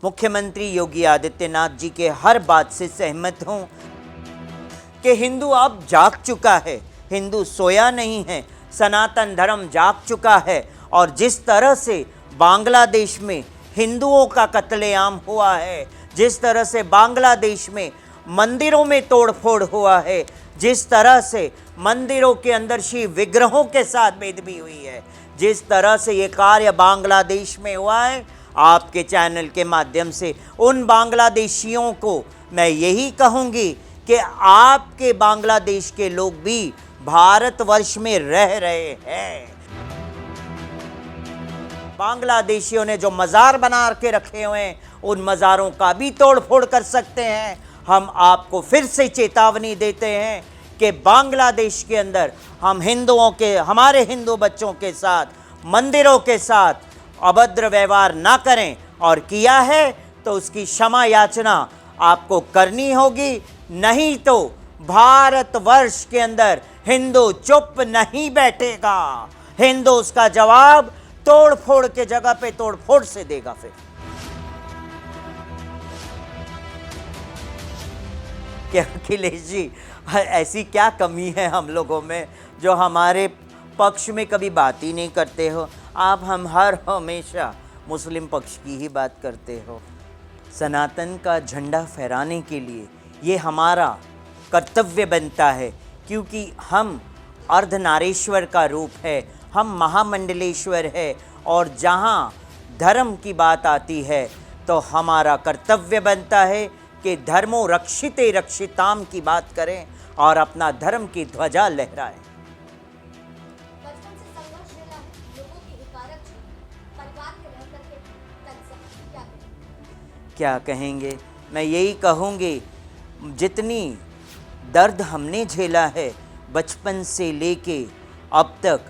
मुख्यमंत्री योगी आदित्यनाथ जी के हर बात से सहमत हूं कि हिंदू अब जाग चुका है, हिंदू सोया नहीं है, सनातन धर्म जाग चुका है। और जिस तरह से बांग्लादेश में हिंदुओं का कत्लेआम हुआ है, जिस तरह से बांग्लादेश में मंदिरों में तोड़फोड़ हुआ है, जिस तरह से मंदिरों के अंदर शिव विग्रहों के साथ बेदबी हुई है, जिस तरह से ये कार्य बांग्लादेश में हुआ है, आपके चैनल के माध्यम से उन बांग्लादेशियों को मैं यही कहूँगी कि आपके बांग्लादेश के लोग भी भारतवर्ष में रह रहे हैं। बांग्लादेशियों ने जो मज़ार बना के रखे हुए हैं, उन मज़ारों का भी तोड़फोड़ कर सकते हैं। हम आपको फिर से चेतावनी देते हैं कि बांग्लादेश के अंदर हम हिंदुओं के, हमारे हिंदू बच्चों के साथ, मंदिरों के साथ अभद्र व्यवहार ना करें, और किया है तो उसकी क्षमा याचना आपको करनी होगी। नहीं तो भारतवर्ष के अंदर हिंदू चुप नहीं बैठेगा। हिंदू उसका जवाब तोड़फोड़ के जगह पे तोड़फोड़ से देगा। फिर क्या अखिलेश जी, ऐसी क्या कमी है हम लोगों में जो हमारे पक्ष में कभी बात ही नहीं करते हो? आप हमेशा मुस्लिम पक्ष की ही बात करते हो। सनातन का झंडा फहराने के लिए ये हमारा कर्तव्य बनता है, क्योंकि हम अर्धनारीश्वर का रूप है, हम महामंडलेश्वर है। और जहाँ धर्म की बात आती है तो हमारा कर्तव्य बनता है कि धर्मो रक्षिते रक्षिताम की बात करें और अपना धर्म की ध्वजा लहराएं। क्या कहेंगे? मैं यही कहूँगी, जितनी दर्द हमने झेला है बचपन से लेके अब तक,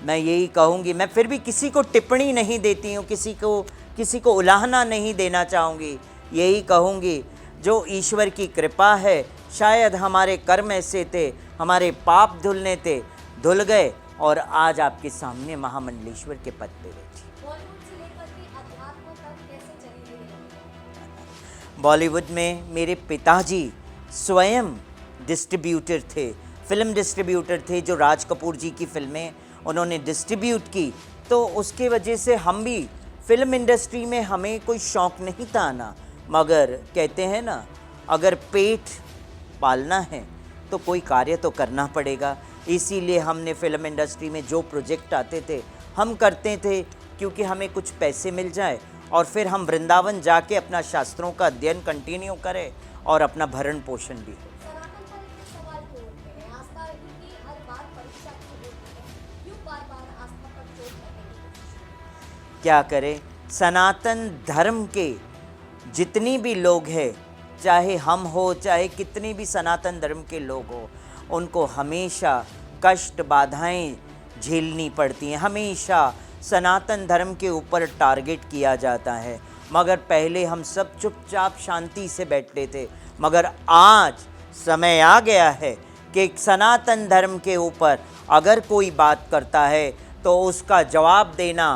मैं यही कहूँगी, मैं फिर भी किसी को टिप्पणी नहीं देती हूँ, किसी को उलाहना नहीं देना चाहूँगी। यही कहूँगी, जो ईश्वर की कृपा है, शायद हमारे कर्म ऐसे थे, हमारे पाप धुल गए और आज आपके सामने महामंडलेश्वर के पद पे बैठी। बॉलीवुड में मेरे पिताजी स्वयं डिस्ट्रीब्यूटर थे, फिल्म डिस्ट्रीब्यूटर थे, जो राज कपूर जी की फिल्में उन्होंने डिस्ट्रीब्यूट की। तो उसके वजह से हम भी फिल्म इंडस्ट्री में, हमें कोई शौक़ नहीं था आना, मगर कहते हैं ना, अगर पेट पालना है तो कोई कार्य तो करना पड़ेगा। इसीलिए हमने फिल्म इंडस्ट्री में जो प्रोजेक्ट आते थे हम करते थे, क्योंकि हमें कुछ पैसे मिल जाए और फिर हम वृंदावन जाके अपना शास्त्रों का अध्ययन कंटिन्यू करें और अपना भरण पोषण भी हो। क्या करें? सनातन धर्म के जितनी भी लोग हैं, चाहे हम हो, चाहे कितने भी सनातन धर्म के लोग हो, उनको हमेशा कष्ट, बाधाएं झेलनी पड़ती हैं। हमेशा सनातन धर्म के ऊपर टारगेट किया जाता है, मगर पहले हम सब चुपचाप शांति से बैठते थे। मगर आज समय आ गया है कि सनातन धर्म के ऊपर अगर कोई बात करता है तो उसका जवाब देना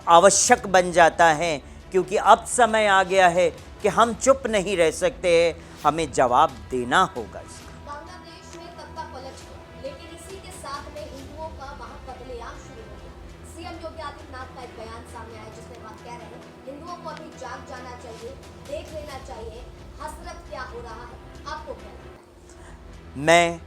आवश्यक बन जाता है, क्योंकि अब समय आ गया है कि हम चुप नहीं रह सकते हैं, हमें जवाब देना होगा। बांग्लादेश में तख्ता पलट गया, लेकिन इसी के साथ में हिंदुओं का वहां कत्लेआम शुरू हो गया। सीएम योगी आदित्यनाथ का एक बयान सामने आया, जिसमें बात कह रहे हैं हिंदुओं को अभी जाग जाना चाहिए, देख लेना चाहिए हसरत क्या हो रहा है। आपको क्या लगता है? मैं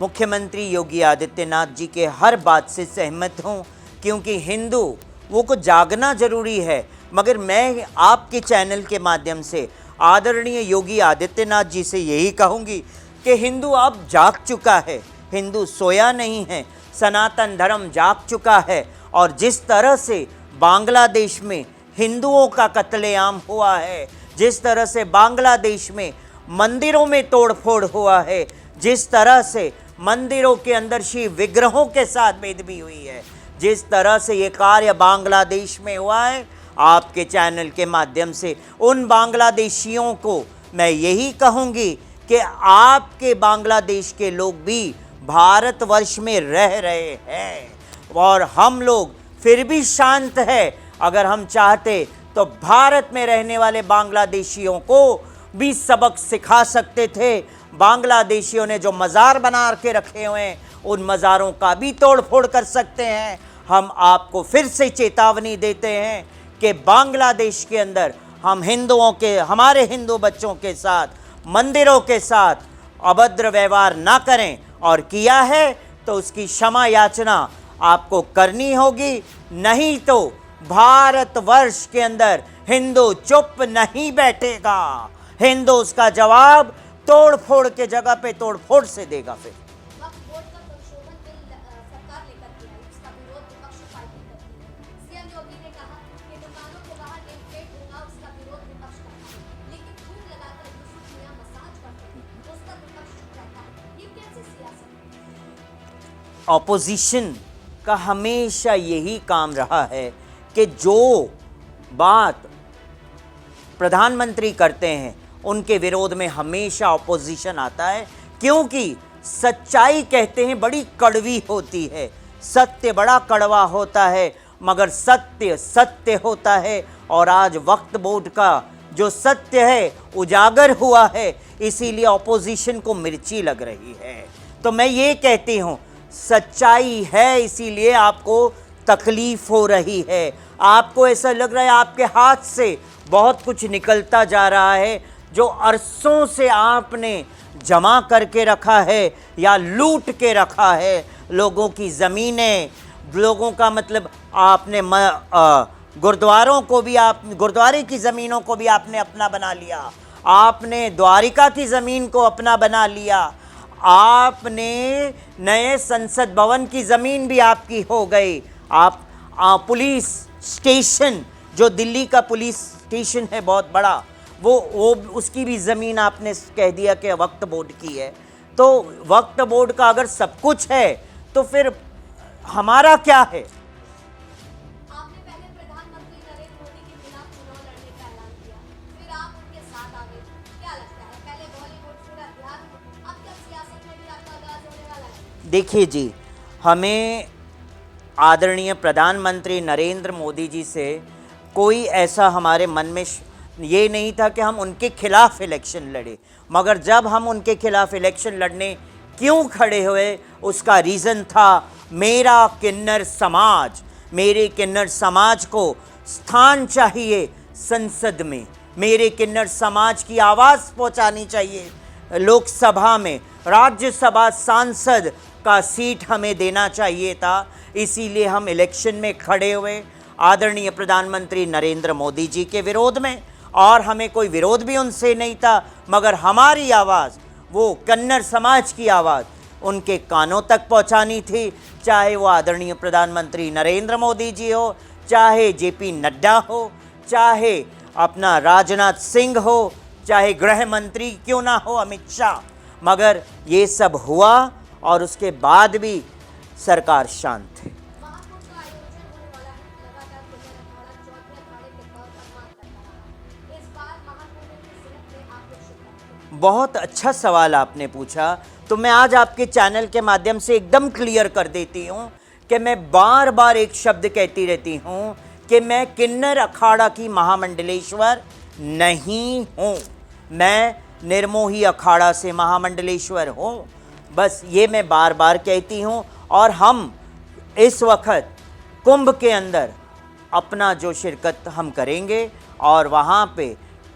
मुख्यमंत्री योगी आदित्यनाथ जी के हर बात से सहमत हूँ, क्योंकि हिंदू वो को जागना ज़रूरी है। मगर मैं आपके चैनल के माध्यम से आदरणीय योगी आदित्यनाथ जी से यही कहूँगी कि हिंदू अब जाग चुका है, हिंदू सोया नहीं है, सनातन धर्म जाग चुका है। और जिस तरह से बांग्लादेश में हिंदुओं का कत्लेआम हुआ है, जिस तरह से बांग्लादेश में मंदिरों में तोड़फोड़ हुआ है, जिस तरह से मंदिरों के अंदर शिव विग्रहों के साथ बेदबी हुई है, जिस तरह से ये कार्य बांग्लादेश में हुआ है, आपके चैनल के माध्यम से उन बांग्लादेशियों को मैं यही कहूँगी कि आपके बांग्लादेश के लोग भी भारतवर्ष में रह रहे हैं और हम लोग फिर भी शांत है। अगर हम चाहते तो भारत में रहने वाले बांग्लादेशियों को भी सबक सिखा सकते थे। बांग्लादेशियों ने जो मज़ार बना के रखे हुए हैं, उन मज़ारों का भी तोड़ फोड़ कर सकते हैं। हम आपको फिर से चेतावनी देते हैं कि बांग्लादेश के अंदर हम हमारे हिंदू बच्चों के साथ, मंदिरों के साथ अभद्र व्यवहार ना करें, और किया है तो उसकी क्षमा याचना आपको करनी होगी। नहीं तो भारतवर्ष के अंदर हिंदू चुप नहीं बैठेगा। हिंदू उसका जवाब तोड़ फोड़ के जगह पे तोड़ फोड़ से देगा। फिर वक्फ बोर्ड का संशोधन बिल सरकार लेकर के आई, उसका विरोध विपक्ष पार्टी करती है। सीएम योगी ने कहा कि दुकानों के बाहर नेम प्लेट होगा, उसका विरोध विपक्ष करता है, लेकिन थूक लगाकर यूसुफ मियां मसाज करते हैं, उस पर विपक्ष चुप रहता है। ये कैसी सियासत है? ऑपोजिशन का हमेशा यही काम रहा है कि जो बात प्रधानमंत्री करते हैं उनके विरोध में हमेशा ऑपोजिशन आता है, क्योंकि सच्चाई कहते हैं बड़ी कड़वी होती है, सत्य बड़ा कड़वा होता है, मगर सत्य सत्य होता है। और आज वक्फ बोर्ड का जो सत्य है उजागर हुआ है, इसीलिए ऑपोजिशन को मिर्ची लग रही है। तो मैं ये कहती हूँ, सच्चाई है इसीलिए आपको तकलीफ हो रही है। आपको ऐसा लग रहा है आपके हाथ से बहुत कुछ निकलता जा रहा है, जो अरसों से आपने जमा करके रखा है या लूट के रखा है। लोगों की ज़मीनें, लोगों का मतलब आपने गुरुद्वारों को भी, आप गुरुद्वारे की ज़मीनों को भी आपने अपना बना लिया, आपने द्वारिका की ज़मीन को अपना बना लिया, आपने नए संसद भवन की ज़मीन भी आपकी हो गई। आप पुलिस स्टेशन, जो दिल्ली का पुलिस स्टेशन है बहुत बड़ा, वो उसकी भी ज़मीन आपने कह दिया कि वक्फ बोर्ड की है। तो वक्फ बोर्ड का अगर सब कुछ है तो फिर हमारा क्या है? आपने पहले प्रधानमंत्री नरेंद्र मोदी के खिलाफ चुनाव लड़ने का ऐलान किया, फिर आप उनके साथ आ गए। क्या लगता है, पहले बॉलीवुड फिर अध्यात्म, अब क्या सियासत में भी आपका आगाज होने वाला है? देखिए जी, हमें आदरणीय प्रधानमंत्री नरेंद्र मोदी जी से कोई ऐसा हमारे मन में ये नहीं था कि हम उनके खिलाफ इलेक्शन लड़े, मगर जब हम उनके खिलाफ इलेक्शन लड़ने क्यों खड़े हुए, उसका रीज़न था मेरा किन्नर समाज। मेरे किन्नर समाज को स्थान चाहिए संसद में, मेरे किन्नर समाज की आवाज़ पहुंचानी चाहिए लोकसभा में, राज्यसभा सांसद का सीट हमें देना चाहिए था। इसीलिए हम इलेक्शन में खड़े हुए आदरणीय प्रधानमंत्री नरेंद्र मोदी जी के विरोध में, और हमें कोई विरोध भी उनसे नहीं था, मगर हमारी आवाज़, वो कन्नड़ समाज की आवाज़ उनके कानों तक पहुंचानी थी। चाहे वो आदरणीय प्रधानमंत्री नरेंद्र मोदी जी हो, चाहे जेपी नड्डा हो, चाहे अपना राजनाथ सिंह हो, चाहे गृह मंत्री क्यों ना हो अमित शाह, मगर ये सब हुआ और उसके बाद भी सरकार शांत है। महाकुंभ का आयोजन होने वाला है, लगातार किन्नर अखाड़ा चौथे अखाड़े के तौर पर मांग करता रहा। इस बार महाकुंभ की सूरत में आप लोग शुभ। बहुत अच्छा सवाल आपने पूछा, तो मैं आज आपके चैनल के माध्यम से एकदम क्लियर कर देती हूँ कि मैं बार बार एक शब्द कहती रहती हूँ कि मैं किन्नर अखाड़ा की महामंडलेश्वर नहीं हूँ, मैं निर्मोही अखाड़ा से महामंडलेश्वर हूँ। बस ये मैं बार बार कहती हूँ। और हम इस वक्त कुंभ के अंदर अपना जो शिरकत हम करेंगे, और वहाँ पे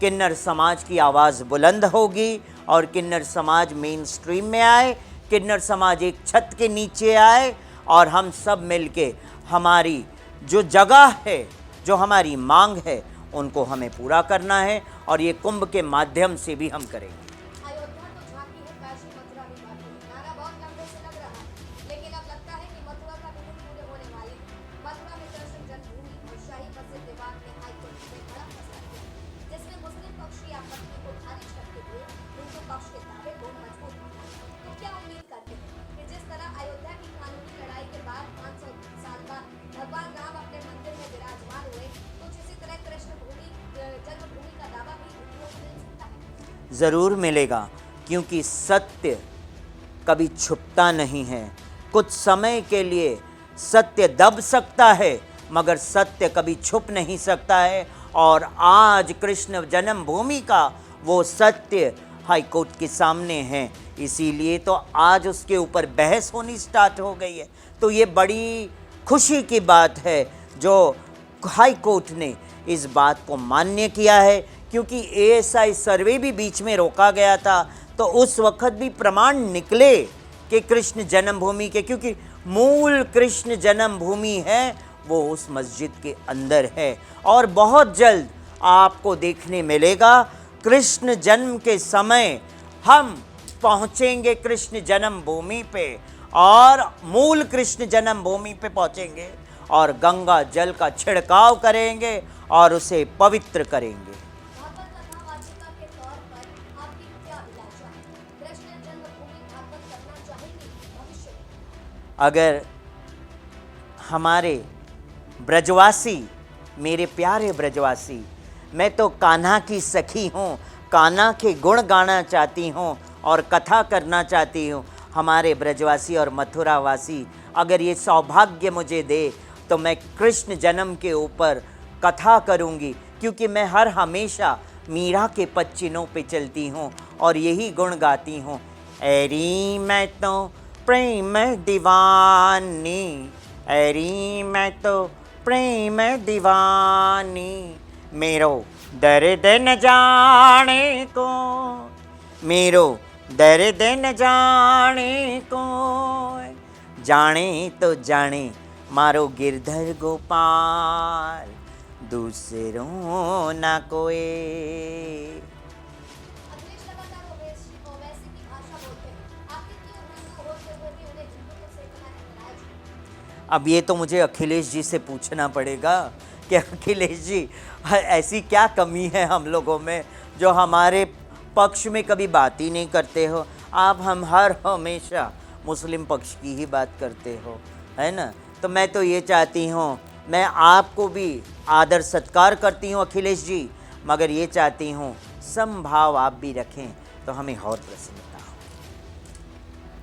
किन्नर समाज की आवाज़ बुलंद होगी, और किन्नर समाज मेन स्ट्रीम में आए, किन्नर समाज एक छत के नीचे आए, और हम सब मिलके हमारी जो जगह है, जो हमारी मांग है, उनको हमें पूरा करना है, और ये कुंभ के माध्यम से भी हम करेंगे। अयोध्या तो झांकी है, काशी मथुरा भी बाकी। नारा बहुत लंबे से लग रहा है, लेकिन अब लगता है कि मथुरा का भी कुछ पूरे होने वाले हैं। मथुरा में दर्शन जन्मभूमि और शाही मस्जिद विवाद में हाईकोर्ट ने बड़ा फैसला किया, जिसमें मुस्लिम पक्ष की आपत्ति को खारिज करते हुए हिंदू पक्ष के दावे को मजबूत किया। तो क्या उम्मीद करते हैं कि जिस तरह अयोध्या की कानूनी लड़ाई के बाद 500 साल बाद भगवान राम अपने मंदिर में विराजमान हुए, कुछ इसी तरह कृष्ण भूमि जन्मभूमि का दावा भी हिंदुओं को मिल सकता है? ज़रूर मिलेगा, क्योंकि सत्य कभी छुपता नहीं है। कुछ समय के लिए सत्य दब सकता है, मगर सत्य कभी छुप नहीं सकता है। और आज कृष्ण जन्मभूमि का वो सत्य हाई कोर्ट के सामने है, इसीलिए तो आज उसके ऊपर बहस होनी स्टार्ट हो गई है। तो ये बड़ी खुशी की बात है जो हाई कोर्ट ने इस बात को मान्य किया है, क्योंकि एएसआई सर्वे भी बीच में रोका गया था, तो उस वक्त भी प्रमाण निकले कि कृष्ण जन्मभूमि के, क्योंकि मूल कृष्ण जन्मभूमि है वो उस मस्जिद के अंदर है। और बहुत जल्द आपको देखने मिलेगा कृष्ण जन्म के समय हम पहुंचेंगे कृष्ण जन्मभूमि पे, और मूल कृष्ण जन्मभूमि पे पहुंचेंगे और गंगा जल का छिड़काव करेंगे और उसे पवित्र करेंगे। भागवत कथावाचिका के तौर पर आपकी क्या अभिलाषा है? कृष्ण जन्मभूमि भागवत करना चाहेंगे भविष्य में? अगर हमारे ब्रजवासी, मेरे प्यारे ब्रजवासी, मैं तो कान्हा की सखी हूँ, कान्हा के गुण गाना चाहती हूँ और कथा करना चाहती हूँ। हमारे ब्रजवासी और मथुरावासी अगर ये सौभाग्य मुझे दे तो मैं कृष्ण जन्म के ऊपर कथा करूँगी, क्योंकि मैं हर हमेशा मीरा के पच्चीनों पे चलती हूँ और यही गुण गाती हूँ। एरी मैं तो प्रेम दीवानी, एरी मैं तो प्रेम दीवानी, मेरो दर्द न जाने को, मेरो दर्द न जाने को, जाने तो जाने मारो गिरधर गोपाल, दूसरों ना कोई। अखिलेश लगातार ओवैसी की भाषा बोलते हैं, आखिर क्यों हिंदू होते हुए भी उन्हें हिंदुत्व से इतना ऐतराज है? अब ये तो मुझे अखिलेश जी से पूछना पड़ेगा कि अखिलेश जी ऐसी क्या कमी है हम लोगों में जो हमारे पक्ष में कभी बात ही नहीं करते हो। आप हम हर हमेशा मुस्लिम पक्ष की ही बात करते हो, है ना। तो मैं तो ये चाहती हूँ, मैं आपको भी आदर सत्कार करती हूँ अखिलेश जी, मगर ये चाहती हूँ समभाव आप भी रखें तो हमें और प्रसन्नता।